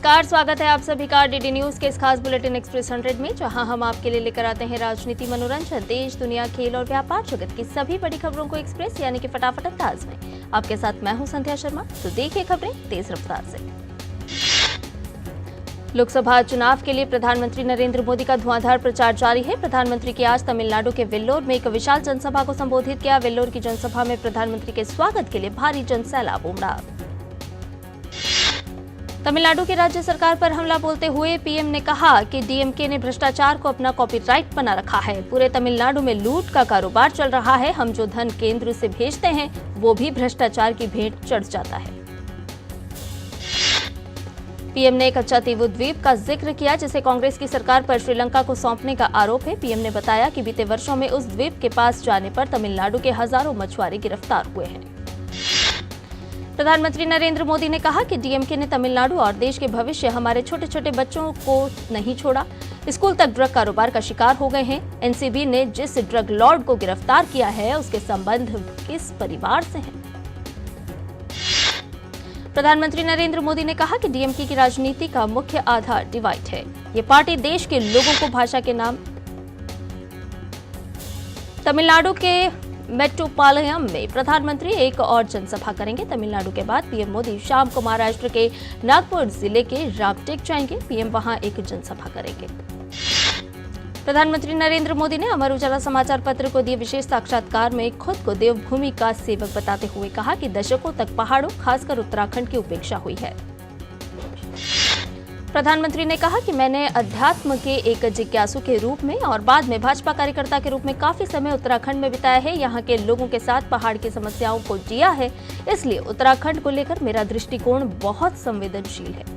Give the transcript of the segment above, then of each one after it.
नमस्कार, स्वागत है आप सभी का डीडी न्यूज के इस खास बुलेटिन एक्सप्रेस 100 में, जहां हम आपके लिए लेकर आते हैं राजनीति, मनोरंजन, देश, दुनिया, खेल और व्यापार जगत की सभी बड़ी खबरों को एक्सप्रेस यानी कि फटाफट अंदाज में। आपके साथ मैं हूं संध्या शर्मा। तो देखिए खबरें तेज रफ्तार से। लोकसभा चुनाव के लिए प्रधानमंत्री नरेंद्र मोदी का धुआंधार प्रचार जारी है। प्रधानमंत्री की आज तमिलनाडु के वेल्लोर में एक विशाल जनसभा को संबोधित किया। वेल्लोर की जनसभा में प्रधानमंत्री के स्वागत के लिए भारी जनसैलाब उमड़ा। तमिलनाडु की राज्य सरकार पर हमला बोलते हुए पीएम ने कहा कि डीएमके ने भ्रष्टाचार को अपना कॉपीराइट बना रखा है। पूरे तमिलनाडु में लूट का कारोबार चल रहा है। हम जो धन केंद्र से भेजते हैं वो भी भ्रष्टाचार की भेंट चढ़ जाता है। पीएम ने कच्चातीवु द्वीप का जिक्र किया, जिसे कांग्रेस की सरकार पर श्रीलंका को सौंपने का आरोप है। पीएम ने बताया कि बीते वर्षों में उस द्वीप के पास जाने पर तमिलनाडु के हजारों मछुआरे गिरफ्तार हुए हैं। प्रधानमंत्री नरेंद्र मोदी ने कहा कि डीएमके ने तमिलनाडु और देश के भविष्य, हमारे छोटे छोटे बच्चों को नहीं छोड़ा। स्कूल तक ड्रग कारोबार का शिकार हो गए हैं। एनसीबी ने जिस ड्रग लॉर्ड को गिरफ्तार किया है उसके संबंध किस परिवार से हैं। प्रधानमंत्री नरेंद्र मोदी ने कहा कि डीएमके की राजनीति का मुख्य आधार डिवाइड है। ये पार्टी देश के लोगों को भाषा के नाम। तमिलनाडु के मेट्टुपालयम में प्रधानमंत्री एक और जनसभा करेंगे। तमिलनाडु के बाद पीएम मोदी शाम को महाराष्ट्र के नागपुर जिले के रामटेक जाएंगे। पीएम वहां एक जनसभा करेंगे। प्रधानमंत्री नरेंद्र मोदी ने अमर उजाला समाचार पत्र को दिए विशेष साक्षात्कार में खुद को देवभूमि का सेवक बताते हुए कहा कि दशकों तक पहाड़ों, खासकर उत्तराखंड की उपेक्षा हुई है। प्रधानमंत्री ने कहा कि मैंने अध्यात्म के एक जिज्ञासु के रूप में और बाद में भाजपा कार्यकर्ता के रूप में काफी समय उत्तराखंड में बिताया है। यहाँ के लोगों के साथ पहाड़ की समस्याओं को जिया है, इसलिए उत्तराखंड को लेकर मेरा दृष्टिकोण बहुत संवेदनशील है।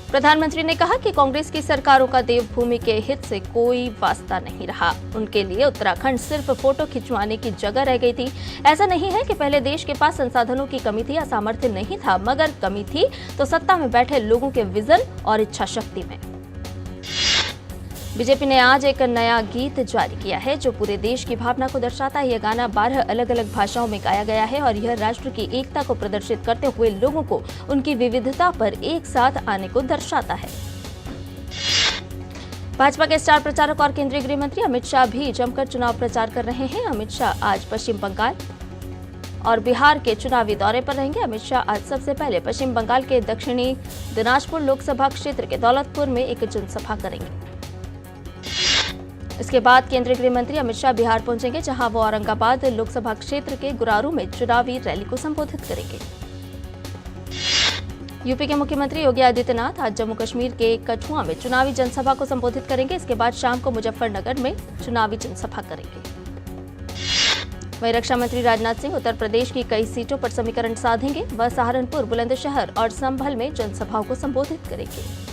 प्रधानमंत्री ने कहा कि कांग्रेस की सरकारों का देवभूमि के हित से कोई वास्ता नहीं रहा। उनके लिए उत्तराखंड सिर्फ फोटो खिंचवाने की जगह रह गई थी। ऐसा नहीं है कि पहले देश के पास संसाधनों की कमी थी या सामर्थ्य नहीं था, मगर कमी थी तो सत्ता में बैठे लोगों के विजन और इच्छा शक्ति में। बीजेपी ने आज एक नया गीत जारी किया है जो पूरे देश की भावना को दर्शाता है। यह गाना 12 अलग अलग भाषाओं में गाया गया है और यह राष्ट्र की एकता को प्रदर्शित करते हुए लोगों को उनकी विविधता पर एक साथ आने को दर्शाता है। भाजपा के स्टार प्रचारक और केंद्रीय गृह मंत्री अमित शाह भी जमकर चुनाव प्रचार कर रहे हैं। अमित शाह आज पश्चिम बंगाल और बिहार के चुनावी दौरे पर रहेंगे। अमित शाह आज सबसे पहले पश्चिम बंगाल के दक्षिणी दिनाजपुर लोकसभा क्षेत्र के दौलतपुर में एक जनसभा करेंगे। इसके बाद केंद्रीय गृह मंत्री अमित शाह बिहार पहुंचेंगे, जहां वो औरंगाबाद लोकसभा क्षेत्र के गुरारू में चुनावी रैली को संबोधित करेंगे। यूपी के मुख्यमंत्री योगी आदित्यनाथ आज जम्मू कश्मीर के कठुआ में चुनावी जनसभा को संबोधित करेंगे। इसके बाद शाम को मुजफ्फरनगर में चुनावी जनसभा करेंगे। वहीं रक्षा मंत्री राजनाथ सिंह उत्तर प्रदेश की कई सीटों पर समीकरण साधेंगे। वह सहारनपुर, बुलंदशहर और संभल में जनसभाओं को संबोधित करेंगे।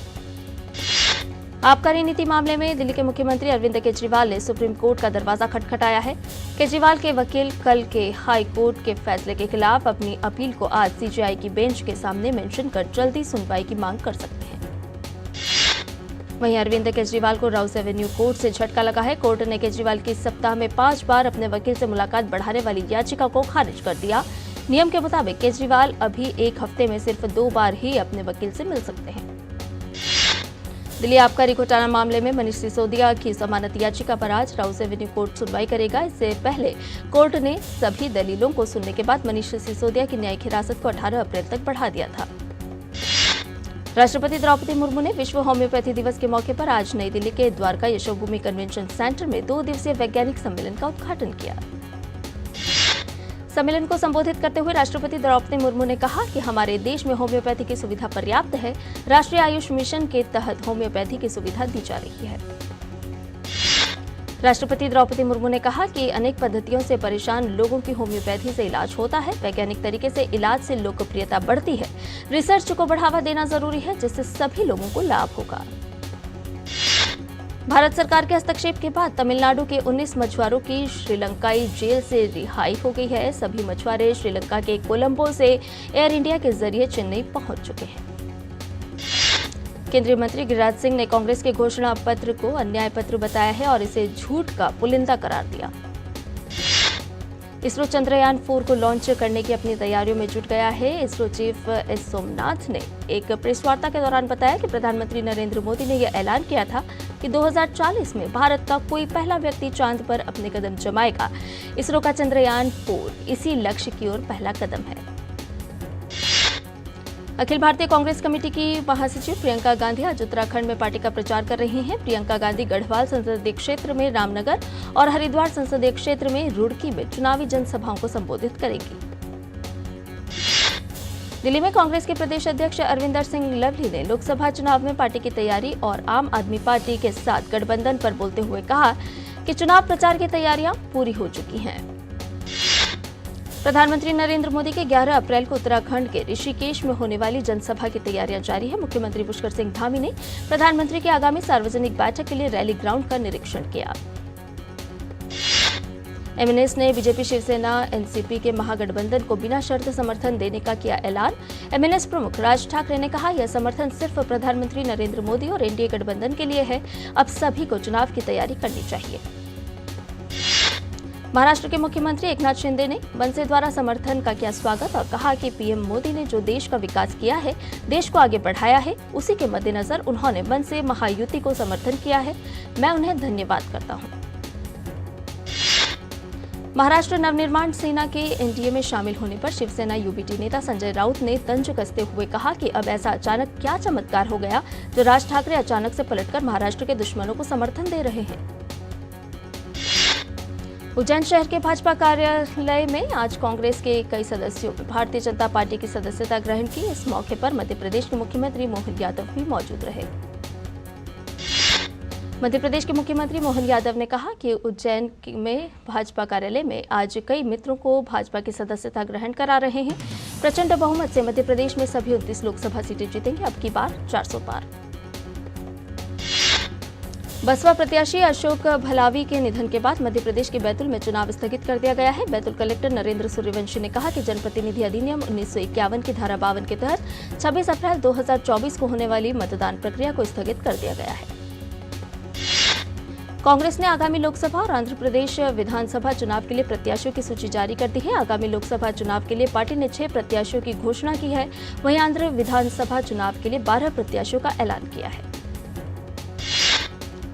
आबकारी नीति मामले में दिल्ली के मुख्यमंत्री अरविंद केजरीवाल ने सुप्रीम कोर्ट का दरवाजा खटखटाया है। केजरीवाल के वकील कल के हाई कोर्ट के फैसले के खिलाफ अपनी अपील को आज सीजेआई की बेंच के सामने मेंशन कर जल्दी सुनवाई की मांग कर सकते हैं। वहीं अरविंद केजरीवाल को राउस एवेन्यू कोर्ट से झटका लगा है। कोर्ट ने केजरीवाल की सप्ताह में 5 बार अपने वकील से मुलाकात बढ़ाने वाली याचिका को खारिज कर दिया। नियम के मुताबिक केजरीवाल अभी एक हफ्ते में सिर्फ 2 बार ही अपने वकील से मिल सकते हैं। दिल्ली आबकारी घोटाला मामले में मनीष सिसोदिया की जमानत याचिका पर आज राउस एवेन्यू कोर्ट सुनवाई करेगा। इससे पहले कोर्ट ने सभी दलीलों को सुनने के बाद मनीष सिसोदिया की न्यायिक हिरासत को 18 अप्रैल तक बढ़ा दिया था। राष्ट्रपति द्रौपदी मुर्मू ने विश्व होम्योपैथी दिवस के मौके पर आज नई दिल्ली के द्वारका यशोभूमि कन्वेंशन सेंटर में 2 दिवसीय वैज्ञानिक सम्मेलन का उद्घाटन किया। सम्मेलन को संबोधित करते हुए राष्ट्रपति द्रौपदी मुर्मू ने कहा कि हमारे देश में होम्योपैथी की सुविधा पर्याप्त है। राष्ट्रीय आयुष मिशन के तहत होम्योपैथी की सुविधा दी जा रही है। राष्ट्रपति द्रौपदी मुर्मू ने कहा कि अनेक पद्धतियों से परेशान लोगों की होम्योपैथी से इलाज होता है। वैज्ञानिक तरीके से इलाज से लोकप्रियता बढ़ती है। रिसर्च को बढ़ावा देना जरूरी है, जिससे सभी लोगों को लाभ होगा। भारत सरकार के हस्तक्षेप के बाद तमिलनाडु के 19 मछुआरों की श्रीलंकाई जेल से रिहाई हो गई है। सभी मछुआरे श्रीलंका के कोलंबो से एयर इंडिया के जरिए चेन्नई पहुंच चुके हैं। केंद्रीय मंत्री गिरिराज सिंह ने कांग्रेस के घोषणा पत्र को अन्याय पत्र बताया है और इसे झूठ का पुलिंदा करार दिया। इसरो चंद्रयान 4 को लॉन्च करने की अपनी तैयारियों में जुट गया है। इसरो चीफ एस सोमनाथ ने एक प्रेस वार्ता के दौरान बताया कि प्रधानमंत्री नरेंद्र मोदी ने यह ऐलान किया था कि 2040 में भारत का कोई पहला व्यक्ति चांद पर अपने कदम जमाएगा। इसरो का चंद्रयान 4 इसी लक्ष्य की ओर पहला कदम है। अखिल भारतीय कांग्रेस कमेटी की महासचिव प्रियंका गांधी आज उत्तराखंड में पार्टी का प्रचार कर रही हैं। प्रियंका गांधी गढ़वाल संसदीय क्षेत्र में रामनगर और हरिद्वार संसदीय क्षेत्र में रुड़की में चुनावी जनसभाओं को संबोधित करेंगी। दिल्ली में कांग्रेस के प्रदेश अध्यक्ष अरविंदर सिंह लवली ने लोकसभा चुनाव में पार्टी की तैयारी और आम आदमी पार्टी के साथ गठबंधन पर बोलते हुए कहा कि चुनाव प्रचार की तैयारियां पूरी हो चुकी हैं। प्रधानमंत्री नरेंद्र मोदी के 11 अप्रैल को उत्तराखंड के ऋषिकेश में होने वाली जनसभा की तैयारियां जारी है। मुख्यमंत्री पुष्कर सिंह धामी ने प्रधानमंत्री की आगामी सार्वजनिक बैठक के लिए रैली ग्राउंड का निरीक्षण किया। एमएनएस ने बीजेपी शिवसेना एनसीपी के महागठबंधन को बिना शर्त समर्थन देने का किया ऐलान। एमएनएस प्रमुख राज ठाकरे ने कहा, यह समर्थन सिर्फ प्रधानमंत्री नरेंद्र मोदी और एनडीए गठबंधन के लिए है। अब सभी को चुनाव की तैयारी करनी चाहिए। महाराष्ट्र के मुख्यमंत्री एकनाथ शिंदे ने मनसे द्वारा समर्थन का किया स्वागत और कहा कि पीएम मोदी ने जो देश का विकास किया है, देश को आगे बढ़ाया है, उसी के मद्देनजर उन्होंने मनसे महायुति को समर्थन किया है। मैं उन्हें धन्यवाद करता हूं। महाराष्ट्र नवनिर्माण सेना के एनडीए में शामिल होने पर शिवसेना यूबीटी नेता संजय राउत ने तंज कसते हुए कहा कि अब ऐसा अचानक क्या चमत्कार हो गया जो राज ठाकरे अचानक से पलटकर महाराष्ट्र के दुश्मनों को समर्थन दे रहे हैं। उज्जैन शहर के भाजपा कार्यालय में आज कांग्रेस के कई सदस्यों ने भारतीय जनता पार्टी की सदस्यता ग्रहण की। इस मौके पर मध्य प्रदेश के मुख्यमंत्री मोहन यादव भी मौजूद रहे। मध्य प्रदेश के मुख्यमंत्री मोहन यादव ने कहा कि उज्जैन में भाजपा कार्यालय में आज कई मित्रों को भाजपा की सदस्यता ग्रहण करा रहे हैं। प्रचंड बहुमत से मध्य प्रदेश में सभी 29 लोकसभा सीटें जीतेंगे। अब की बार 400 पार। बसपा प्रत्याशी अशोक भलावी के निधन के बाद मध्य प्रदेश के बैतूल में चुनाव स्थगित कर दिया गया है। बैतूल कलेक्टर नरेंद्र सूर्यवंशी ने कहा कि जनप्रतिनिधि अधिनियम 1951 की धारा 52 के तहत 26 अप्रैल 2024 को होने वाली मतदान प्रक्रिया को स्थगित कर दिया गया है। कांग्रेस ने आगामी लोकसभा और आंध्र प्रदेश विधानसभा चुनाव के लिए प्रत्याशियों की सूची जारी कर दी है। आगामी लोकसभा चुनाव के लिए पार्टी ने 6 प्रत्याशियों की घोषणा की है। वहीं आंध्र विधानसभा चुनाव के लिए 12 प्रत्याशियों का ऐलान किया है।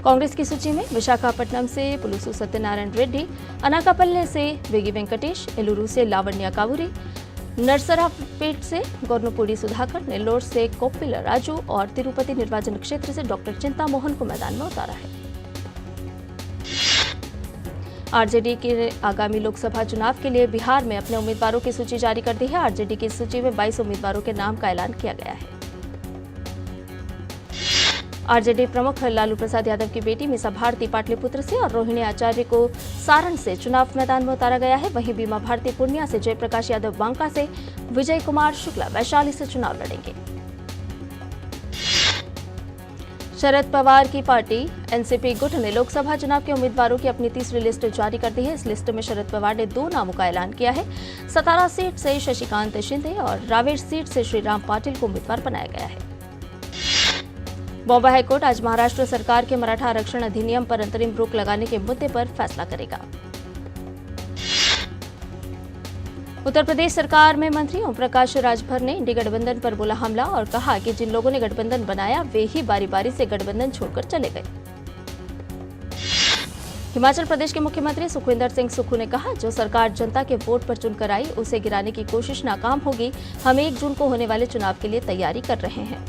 कांग्रेस की सूची में विशाखापट्टनम से पुलुसु सत्यनारायण रेड्डी, अनाकापल्ले से वेगी वेंकटेश, एलुरु से लावण्या कावुरी, नरसरापेट से गौरनपुड़ी सुधाकर, नेल्लोर से कोप्पिल राजू और तिरुपति निर्वाचन क्षेत्र से डॉक्टर चिंता मोहन को मैदान में उतारा है। आरजेडी के आगामी लोकसभा चुनाव के लिए बिहार में अपने उम्मीदवारों की सूची जारी कर दी है। आरजेडी की सूची में 22 उम्मीदवारों के नाम का ऐलान किया गया है। आरजेडी प्रमुख लालू प्रसाद यादव की बेटी मीसा भारती पाटलिपुत्र से और रोहिणी आचार्य को सारण से चुनाव मैदान में उतारा गया है। वहीं बीमा भारती पूर्णिया से, जयप्रकाश यादव बांका से, विजय कुमार शुक्ला वैशाली से चुनाव लड़ेंगे। शरद पवार की पार्टी एनसीपी गुट ने लोकसभा चुनाव के उम्मीदवारों की अपनी तीसरी लिस्ट जारी कर दी है। इस लिस्ट में शरद पवार ने 2 नामों का ऐलान किया है। सतारा सीट से शशिकांत शिंदे और रावेर सीट से श्रीराम पाटिल को उम्मीदवार बनाया गया है। बॉम्बे हाईकोर्ट आज महाराष्ट्र सरकार के मराठा आरक्षण अधिनियम पर अंतरिम रोक लगाने के मुद्दे पर फैसला करेगा। उत्तर प्रदेश सरकार में मंत्री ओम प्रकाश राजभर ने इंडी गठबंधन पर बोला हमला और कहा कि जिन लोगों ने गठबंधन बनाया वे ही बारी बारी से गठबंधन छोड़कर चले गए। हिमाचल प्रदेश के मुख्यमंत्री सुखविंदर सिंह सुक्खू ने कहा, जो सरकार जनता के वोट पर चुनकर आई उसे गिराने की कोशिश नाकाम होगी। हम 1 जून को होने वाले चुनाव के लिए तैयारी कर रहे हैं।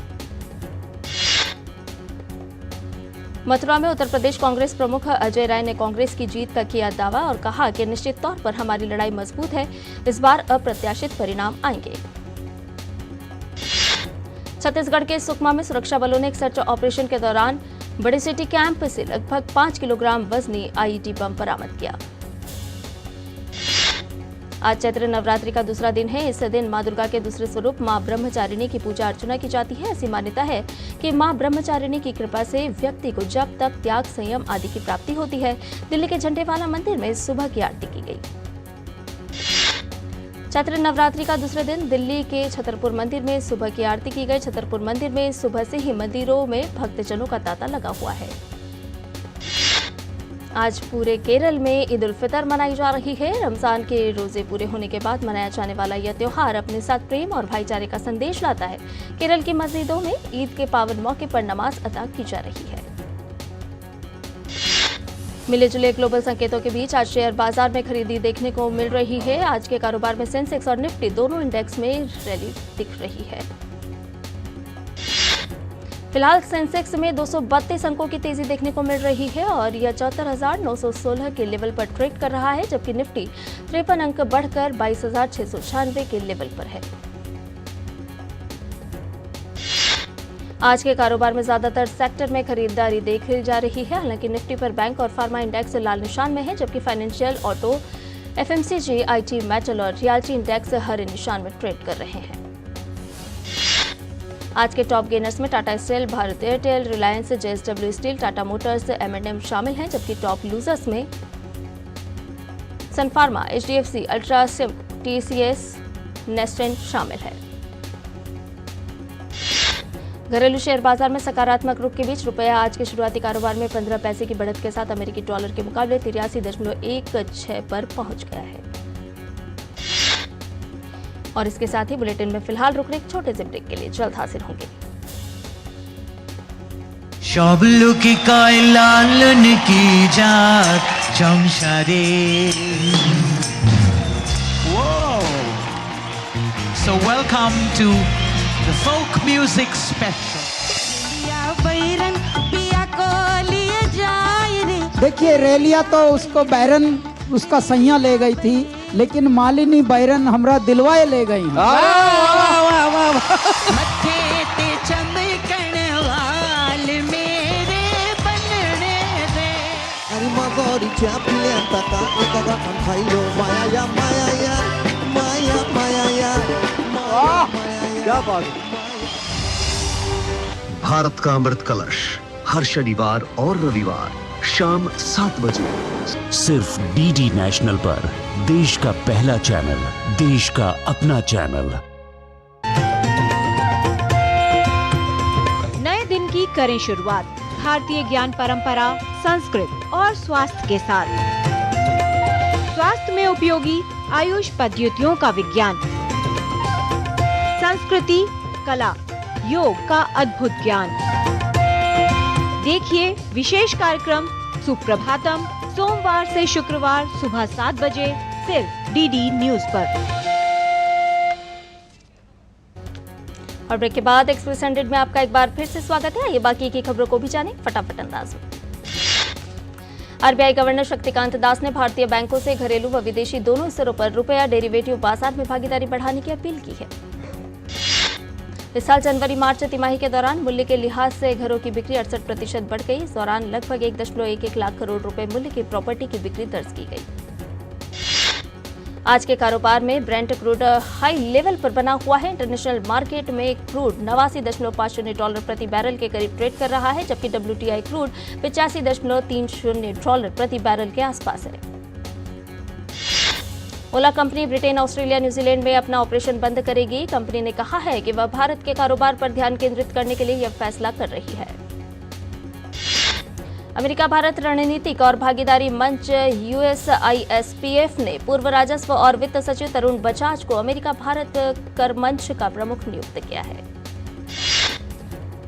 मथुरा में उत्तर प्रदेश कांग्रेस प्रमुख अजय राय ने कांग्रेस की जीत का किया दावा और कहा कि निश्चित तौर पर हमारी लड़ाई मजबूत है। इस बार अप्रत्याशित परिणाम आएंगे। छत्तीसगढ़ के सुकमा में सुरक्षा बलों ने एक सर्च ऑपरेशन के दौरान बड़े सिटी कैंप से लगभग 5 किलोग्राम वजनी आईईडी बम बरामद किया। आज चैत्र नवरात्रि का दूसरा दिन है। इस दिन मां दुर्गा के दूसरे स्वरूप मां ब्रह्मचारिणी की पूजा अर्चना की जाती है। ऐसी मान्यता है कि मां ब्रह्मचारिणी की कृपा से व्यक्ति को जप, तप, त्याग, संयम आदि की प्राप्ति होती है। दिल्ली के झंडेवाला मंदिर में सुबह की आरती की गई। चैत्र नवरात्रि का दूसरे दिन दिल्ली के छतरपुर मंदिर में सुबह की आरती की गई। छतरपुर मंदिर में सुबह से ही मंदिरों में भक्तजनों का तांता लगा हुआ है। आज पूरे केरल में ईद उल फितर मनाई जा रही है। रमजान के रोजे पूरे होने के बाद मनाया जाने वाला यह त्योहार अपने साथ प्रेम और भाईचारे का संदेश लाता है। केरल की मस्जिदों में ईद के पावन मौके पर नमाज अदा की जा रही है। मिले जुले ग्लोबल संकेतों के बीच आज शेयर बाजार में खरीदी देखने को मिल रही है। आज के कारोबार में सेंसेक्स और निफ्टी दोनों इंडेक्स में रैली दिख रही है। फिलहाल सेंसेक्स में 232 अंकों की तेजी देखने को मिल रही है और यह 74,916 के लेवल पर ट्रेड कर रहा है, जबकि निफ्टी 53 अंक बढ़कर 22,696 के लेवल पर है। आज के कारोबार में ज्यादातर सेक्टर में खरीदारी देखी जा रही है। हालांकि निफ्टी पर बैंक और फार्मा इंडेक्स लाल निशान में है, जबकि financial, auto, FMCG, IT, metal और रियल्टी इंडेक्स हरे निशान में ट्रेड कर रहे हैं। आज के टॉप गेनर्स में Tata steel, Bharat Airtel, Reliance, JSW steel, Tata Motors, M&M शामिल हैं, जबकि टॉप लूजर्स में सन फार्मा, HDFC, अल्ट्रासिम, TCS, नेस्टेन शामिल है। घरेलू शेयर बाजार में सकारात्मक रुख के बीच रुपया आज के शुरुआती कारोबार में 15 पैसे की बढ़त के साथ अमेरिकी डॉलर के मुकाबले 83.16 पर पहुंच गया है। और इसके साथ ही बुलेटिन में फिलहाल रुकने एक छोटे से ब्रेक के लिए जल्द हाजिर होंगे। शबलू की लालन की जात चमशारे। So welcome to the folk music special. देखिए, रेलिया तो उसको बैरन उसका सैया ले गई थी, लेकिन मालिनी बैरन हमरा दिलवाए ले गई। क्या बात। भारत का अमृत कलश हर शनिवार और रविवार शाम 7 बजे सिर्फ डीडी नेशनल पर, देश का पहला चैनल, देश का अपना चैनल। नए दिन की करें शुरुआत भारतीय ज्ञान परंपरा, संस्कृत और स्वास्थ्य के साथ। स्वास्थ्य में उपयोगी आयुष पद्धतियों का विज्ञान, संस्कृति, कला, योग का अद्भुत ज्ञान। देखिए विशेष कार्यक्रम सुप्रभातम सोमवार से शुक्रवार सुबह 7 बजे सिर्फ डीडी न्यूज पर। और ब्रेक के बाद एक्सप्रेस 100 में आपका एक बार फिर से स्वागत है। ये बाकी की खबरों को भी जानें फटाफट अंदाज में। आरबीआई गवर्नर शक्तिकांत दास ने भारतीय बैंकों से घरेलू व विदेशी दोनों स्तरों पर रुपया डेरिवेटिव बाजार में भागीदारी बढ़ाने की अपील की है। इस साल जनवरी-मार्च तिमाही के दौरान मूल्य के लिहाज से घरों की बिक्री 68% बढ़ गई। इस दौरान लगभग 1.11 लाख करोड़ रुपए मूल्य की प्रॉपर्टी की बिक्री दर्ज की गई। आज के कारोबार में ब्रेंट क्रूड हाई लेवल पर बना हुआ है। इंटरनेशनल मार्केट में क्रूड $89.50 प्रति बैरल के करीब ट्रेड कर रहा है, जबकि WTI क्रूड $85.30 प्रति बैरल के आसपास है। ओला कंपनी ब्रिटेन, ऑस्ट्रेलिया, न्यूजीलैंड में अपना ऑपरेशन बंद करेगी। कंपनी ने कहा है कि वह भारत के कारोबार पर ध्यान केंद्रित करने के लिए यह फैसला कर रही है। अमेरिका भारत रणनीतिक और भागीदारी मंच USISPF ने पूर्व राजस्व और वित्त सचिव तरुण बजाज को अमेरिका भारत कर मंच का प्रमुख नियुक्त किया है।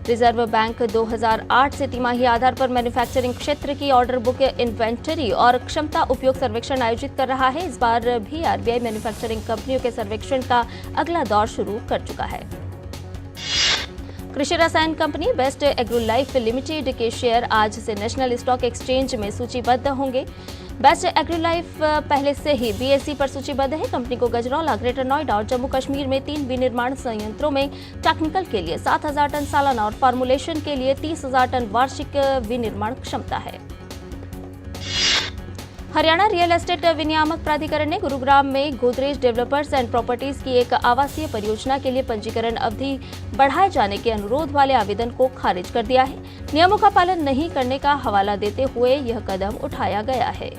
रिजर्व बैंक 2008 से तिमाही आधार पर मैन्युफैक्चरिंग क्षेत्र की ऑर्डर बुक, इन्वेंटरी और क्षमता उपयोग सर्वेक्षण आयोजित कर रहा है। इस बार भी आरबीआई मैन्युफैक्चरिंग कंपनियों के सर्वेक्षण का अगला दौर शुरू कर चुका है। कृषि रसायन कंपनी बेस्ट एग्रोलाइफ लिमिटेड के शेयर आज से नेशनल स्टॉक एक्सचेंज में सूचीबद्ध होंगे। बेस्ट एग्रोलाइफ पहले से ही BSE पर सूचीबद्ध है। कंपनी को गजरौला, ग्रेटर नोएडा और जम्मू कश्मीर में 3 विनिर्माण संयंत्रों में टेक्निकल के लिए 7,000 टन सालाना और फार्मुलेशन के लिए 30,000 टन वार्षिक विनिर्माण क्षमता है। हरियाणा रियल एस्टेट विनियामक प्राधिकरण ने गुरुग्राम में गोदरेज डेवलपर्स एंड प्रॉपर्टीज की एक आवासीय परियोजना के लिए पंजीकरण अवधि बढ़ाए जाने के अनुरोध वाले आवेदन को खारिज कर दिया है। नियमों का पालन नहीं करने का हवाला देते हुए यह कदम उठाया गया है।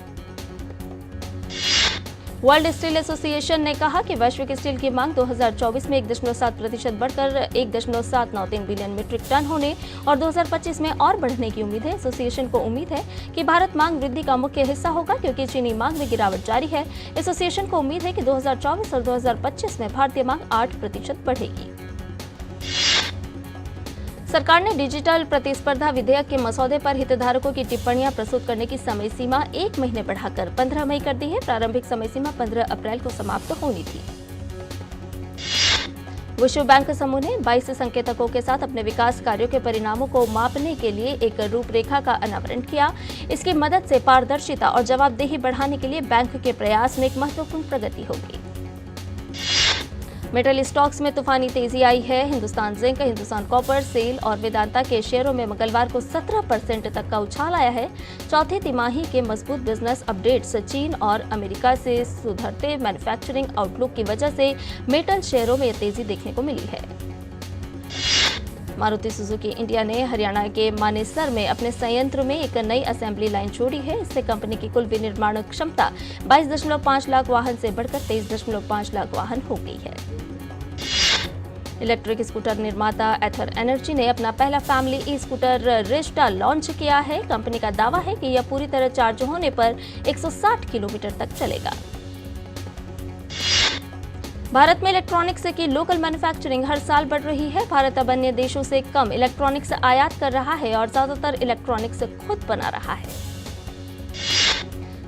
वर्ल्ड स्टील एसोसिएशन ने कहा कि वैश्विक स्टील की मांग 2024 में 1.7% बढ़कर 1.793 बिलियन मीट्रिक टन होने और 2025 में और बढ़ने की उम्मीद है। एसोसिएशन को उम्मीद है कि भारत मांग वृद्धि का मुख्य हिस्सा होगा क्योंकि चीनी मांग में गिरावट जारी है। एसोसिएशन को उम्मीद है कि 2024 और 2025 में भारतीय मांग 8% बढ़ेगी। सरकार ने डिजिटल प्रतिस्पर्धा विधेयक के मसौदे पर हितधारकों की टिप्पणियां प्रस्तुत करने की समय सीमा 1 महीने बढ़ाकर 15 मई कर दी है। प्रारंभिक समय सीमा 15 अप्रैल को समाप्त होनी थी। विश्व बैंक समूह ने 22 संकेतकों के साथ अपने विकास कार्यों के परिणामों को मापने के लिए एक रूपरेखा का अनावरण किया। इसकी मदद से पारदर्शिता और जवाबदेही बढ़ाने के लिए बैंक के प्रयास में एक महत्वपूर्ण प्रगति होगी। मेटल स्टॉक्स में तूफानी तेजी आई है। हिंदुस्तान जिंक, हिंदुस्तान कॉपर, सेल और वेदांता के शेयरों में मंगलवार को 17% तक का उछाल आया है। चौथी तिमाही के मजबूत बिजनेस अपडेट्स, चीन और अमेरिका से सुधरते मैन्युफैक्चरिंग आउटलुक की वजह से मेटल शेयरों में तेजी देखने को मिली है। मारुति सुजुकी इंडिया ने हरियाणा के मानेसर में अपने संयंत्र में एक नई असेंबली लाइन जोड़ी है। इससे कंपनी की कुल विनिर्माण क्षमता 22.5 लाख वाहन से बढ़कर 23.5 लाख वाहन हो गई है। इलेक्ट्रिक स्कूटर निर्माता एथर एनर्जी ने अपना पहला family e scooter Resta launch किया है। कंपनी का दावा है कि यह पूरी तरह चार्ज होने पर 160 किलोमीटर तक चलेगा। भारत में इलेक्ट्रॉनिक्स की लोकल मैन्युफैक्चरिंग हर साल बढ़ रही है। भारत अब अन्य देशों से कम इलेक्ट्रॉनिक्स आयात कर रहा है और ज्यादातर इलेक्ट्रॉनिक्स खुद बना रहा है।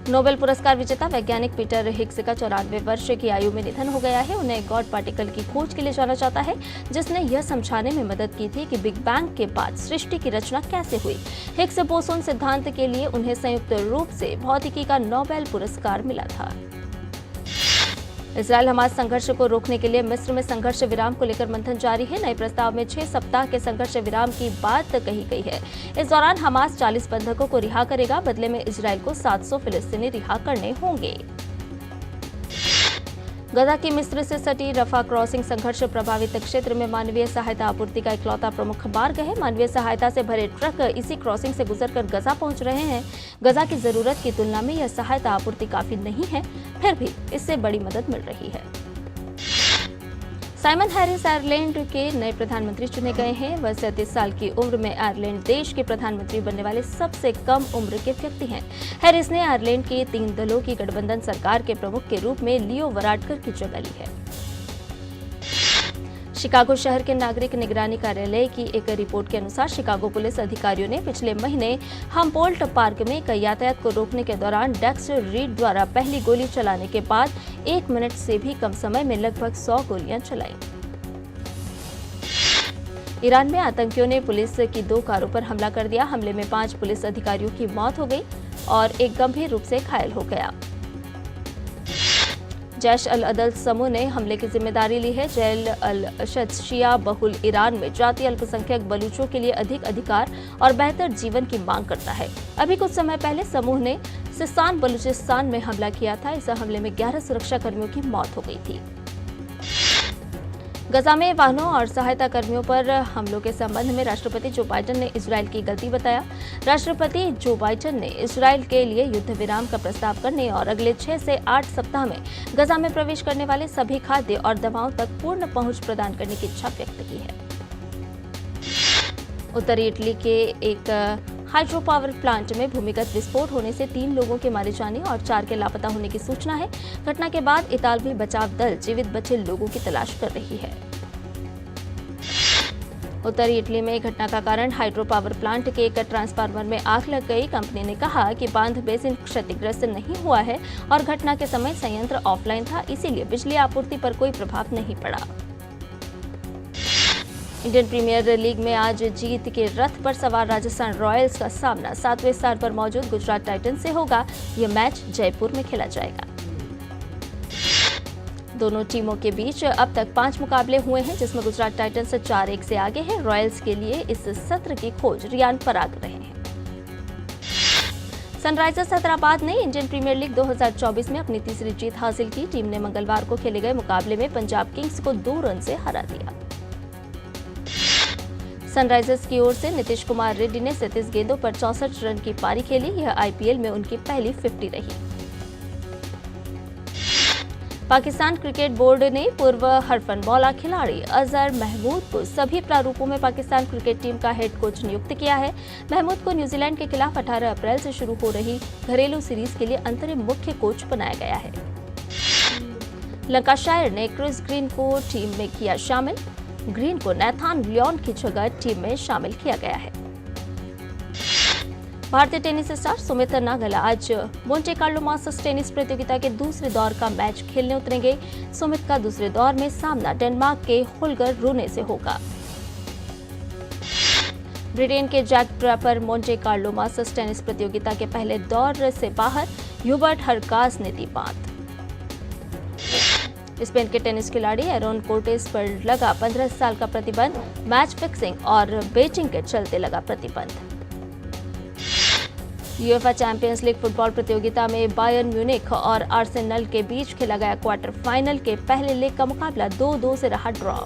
नोबेल पुरस्कार विजेता वैज्ञानिक पीटर हिग्स का 94 वर्ष की आयु में निधन हो गया है। उन्हें गॉड पार्टिकल की खोज के लिए जाना जाता है, जिसने यह समझाने में मदद की थी कि बिग बैंग के बाद सृष्टि की रचना कैसे हुई। हिग्स बोसोन सिद्धांत के लिए उन्हें संयुक्त रूप से भौतिकी का नोबेल पुरस्कार मिला था। इजरायल हमास संघर्ष को रोकने के लिए मिस्र में संघर्ष विराम को लेकर मंथन जारी है। नए प्रस्ताव में 6 सप्ताह के संघर्ष विराम की बात कही गई है। इस दौरान हमास 40 बंधकों को रिहा करेगा। बदले में इजरायल को 700 फिलिस्तीनी रिहा करने होंगे। गजा की मिस्र से सटी रफा क्रॉसिंग संघर्ष प्रभावित क्षेत्र में मानवीय सहायता आपूर्ति का इकलौता प्रमुख मार्ग है। मानवीय सहायता से भरे ट्रक इसी क्रॉसिंग से गुजरकर गजा पहुंच रहे हैं। गजा की जरूरत की तुलना में यह सहायता आपूर्ति काफी नहीं है, फिर भी इससे बड़ी मदद मिल रही है। साइमन हैरिस आयरलैंड के नए प्रधानमंत्री चुने गए हैं। वह 37 साल की उम्र में आयरलैंड देश के प्रधानमंत्री बनने वाले सबसे कम उम्र के व्यक्ति हैं। हैरिस ने आयरलैंड के 3 दलों की गठबंधन सरकार के प्रमुख के रूप में लियो वराडकर की जगह ली है। शिकागो शहर के नागरिक निगरानी कार्यालय की एक रिपोर्ट के अनुसार शिकागो पुलिस अधिकारियों ने पिछले महीने हम्बोल्ट पार्क में कई यातायात को रोकने के दौरान डेक्स रीड द्वारा पहली गोली चलाने के बाद 1 मिनट से भी कम समय में लगभग 100 गोलियां चलाई। ईरान में आतंकियों ने पुलिस की 2 कारों पर हमला कर दिया। हमले में 5 पुलिस अधिकारियों की मौत हो गई और एक गंभीर रूप से घायल हो गया। जैश अल अदल समूह ने हमले की जिम्मेदारी ली है। जैल अल अशद शिया बहुल ईरान में जातीय अल्पसंख्यक बलूचों के लिए अधिक अधिकार और बेहतर जीवन की मांग करता है। अभी कुछ समय पहले समूह ने सिस्तान बलूचिस्तान में हमला किया था। इस हमले में 11 सुरक्षा कर्मियों की मौत हो गई थी। गजा में वाहनों और सहायता कर्मियों पर हमलों के संबंध में राष्ट्रपति जो बाइडेन ने इजरायल की गलती बताया। राष्ट्रपति जो बाइडेन ने इजरायल के लिए युद्ध विराम का प्रस्ताव करने और अगले 6 से 8 सप्ताह में गजा में प्रवेश करने वाले सभी खाद्य और दवाओं तक पूर्ण पहुंच प्रदान करने की इच्छा व्यक्त की है। उत्तरी इटली के एक हाइड्रो पावर प्लांट में भूमिगत विस्फोट होने से 3 लोगों के मारे जाने और 4 के लापता होने की सूचना है। घटना के बाद इतालवी बचाव दल जीवित बचे लोगों की तलाश कर रही है। उत्तरी इटली में घटना का कारण हाइड्रो पावर प्लांट के एक ट्रांसफार्मर में आग लग गई। कंपनी ने कहा कि बांध बेसिन क्षतिग्रस्त नहीं हुआ है और घटना के समय संयंत्र ऑफलाइन था, इसीलिए बिजली आपूर्ति पर कोई प्रभाव नहीं पड़ा। इंडियन प्रीमियर लीग में आज जीत के रथ पर सवार राजस्थान रॉयल्स का सामना 7वें स्थान पर मौजूद गुजरात टाइटंस से होगा। यह मैच जयपुर में खेला जाएगा। दोनों टीमों के बीच अब तक 5 मुकाबले हुए हैं, जिसमें गुजरात टाइटंस 4-1 से आगे है। रॉयल्स के लिए इस सत्र की खोज रियान पराग रहे हैं। सनराइजर्स हैदराबाद ने इंडियन प्रीमियर लीग 2024 में अपनी तीसरी जीत हासिल की। टीम ने मंगलवार को खेले गए मुकाबले में पंजाब किंग्स को 2 रन से हरा दिया। सनराइजर्स की ओर से नीतीश कुमार रेड्डी ने 37 गेंदों पर 64 रन की पारी खेली। यह आईपीएल में उनकी पहली 50 रही। पाकिस्तान क्रिकेट बोर्ड ने पूर्व हरफनमौला खिलाड़ी अजहर महमूद को सभी प्रारूपों में पाकिस्तान क्रिकेट टीम का हेड कोच नियुक्त किया है। महमूद को न्यूजीलैंड के खिलाफ 18 अप्रैल से शुरू हो रही घरेलू सीरीज के लिए अंतरिम मुख्य कोच बनाया गया है। लंकाशायर ने क्रिस ग्रीन को टीम में किया शामिल। ग्रीन को नैथान लियोन की जगह टीम में शामिल किया गया है। भारतीय टेनिस स्टार सुमित नागल आज मोंटे कार्लो मास्टर्स टेनिस प्रतियोगिता के दूसरे दौर का मैच खेलने उतरेंगे। सुमित का दूसरे दौर में सामना डेनमार्क के होल्गर रूने से होगा। ब्रिटेन के Jack Draper Monte Carlo Masters tennis प्रतियोगिता के पहले दौर से बाहर। ह्यूबर्ट हरकाज ने दी बात। स्पेन के टेनिस खिलाड़ी एरोन कोर्टेस पर लगा 15 साल का प्रतिबंध। मैच फिक्सिंग और बेटिंग के चलते लगा प्रतिबंध। यूएफए चैंपियंस लीग फुटबॉल प्रतियोगिता में बायर्न म्यूनिख और आर्सेनल के बीच खेला गया क्वार्टर फाइनल के पहले लेग का मुकाबला 2-2 से रहा ड्रॉ।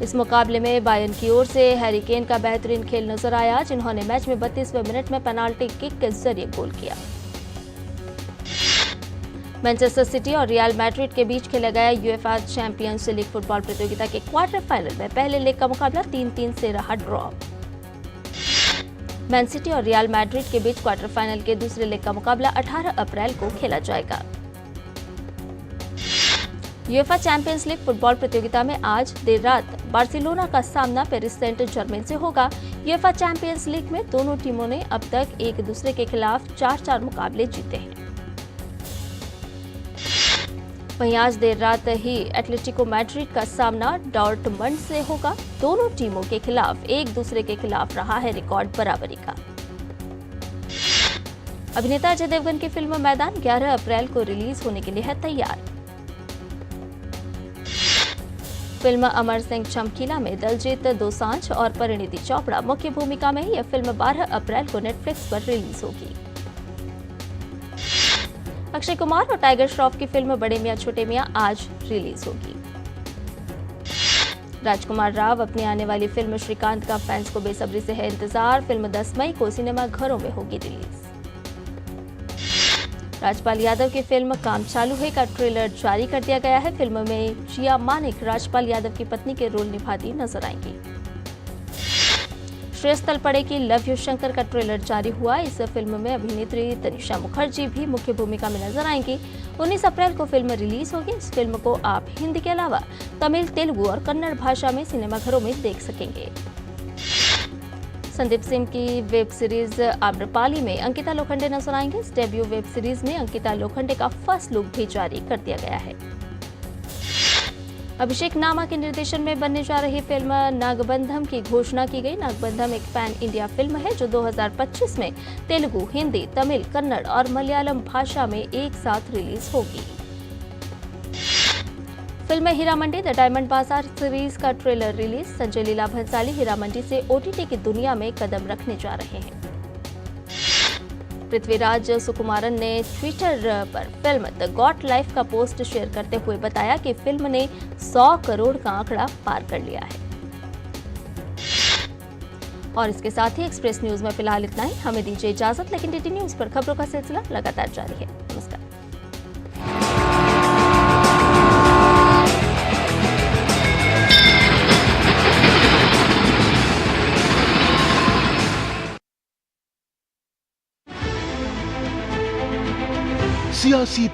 इस मुकाबले में बायर्न की ओर से हैरी केन का बेहतरीन खेल नजर आया, जिन्होंने मैच में 32वें मिनट में पेनाल्टी किक के जरिए गोल किया। मैनचेस्टर सिटी और रियल मैड्रिड के बीच खेला गया यूएफए चैंपियंस लीग फुटबॉल प्रतियोगिता के क्वार्टर फाइनल में पहले लेग का मुकाबला 3-3 से रहा ड्रॉ। मैन सिटी और रियल मैड्रिड के बीच क्वार्टर फाइनल के दूसरे लेग का मुकाबला 18 अप्रैल को खेला जाएगा। यूएफए चैंपियंस लीग फुटबॉल प्रतियोगिता में आज देर रात बार्सिलोना का सामना पेरिस सेंट जर्मेन से होगा। यूएफए चैंपियंस लीग में दोनों टीमों ने अब तक एक दूसरे के खिलाफ 4-4 मुकाबले जीते हैं। वहीं आज देर रात ही एटलेटिको मैड्रिड का सामना डॉर्टमंड से होगा। दोनों टीमों के खिलाफ एक दूसरे के खिलाफ रहा है रिकॉर्ड बराबरी का। अभिनेता अजय देवगन की फिल्म मैदान 11 अप्रैल को रिलीज होने के लिए है तैयार। फिल्म अमर सिंह चमकीला में दलजीत दोसांझ और परिणीति चोपड़ा मुख्य भूमिका में यह फिल्म 12 अप्रैल को नेटफ्लिक्स पर रिलीज होगी। अक्षय कुमार और टाइगर श्रॉफ की फिल्म बड़े मियां छोटे मियां आज रिलीज होगी। राजकुमार राव अपनी आने वाली फिल्म श्रीकांत का फैंस को बेसब्री से है इंतजार। फिल्म 10 मई को सिनेमा घरों में होगी रिलीज। राजपाल यादव की फिल्म काम चालू है का ट्रेलर जारी कर दिया गया है। फिल्म में जिया मानिक राजपाल यादव की पत्नी के रोल निभाती नजर आएंगी। श्रेयस तलपड़े की लव यू शंकर का ट्रेलर जारी हुआ। इस फिल्म में अभिनेत्री तनिषा मुखर्जी भी मुख्य भूमिका में नजर आएंगी। 19 अप्रैल को फिल्म रिलीज होगी। इस फिल्म को आप हिंदी के अलावा तमिल, तेलुगु और कन्नड़ भाषा में सिनेमाघरों में देख सकेंगे। संदीप सिंह की वेब सीरीज आम्रपाली में अंकिता लोखंडे नजर आएंगे। इस डेब्यू वेब सीरीज में अंकिता लोखंडे का फर्स्ट लुक भी जारी कर दिया गया है। अभिषेक नामा के निर्देशन में बनने जा रही फिल्म नागबंधम की घोषणा की गई। नागबंधम एक पैन इंडिया फिल्म है जो 2025 में तेलुगु, हिंदी, तमिल, कन्नड़ और मलयालम भाषा में एक साथ रिलीज होगी। Film Heera Mandi the diamond Bazaar series का ट्रेलर रिलीज। संजय लीला भंसाली हीरा मंडी से ओटीटी की दुनिया में कदम रखने जा रहे हैं। पृथ्वीराज सुकुमारन ने ट्विटर पर फिल्म द गॉट लाइफ का पोस्ट शेयर करते हुए बताया कि फिल्म ने 100 करोड़ का आंकड़ा पार कर लिया है। और इसके साथ ही एक्सप्रेस न्यूज में फिलहाल इतना ही। हमें दीजिए इजाजत, लेकिन डीटी न्यूज पर खबरों का सिलसिला लगातार जारी है। नमस्कार। सियासी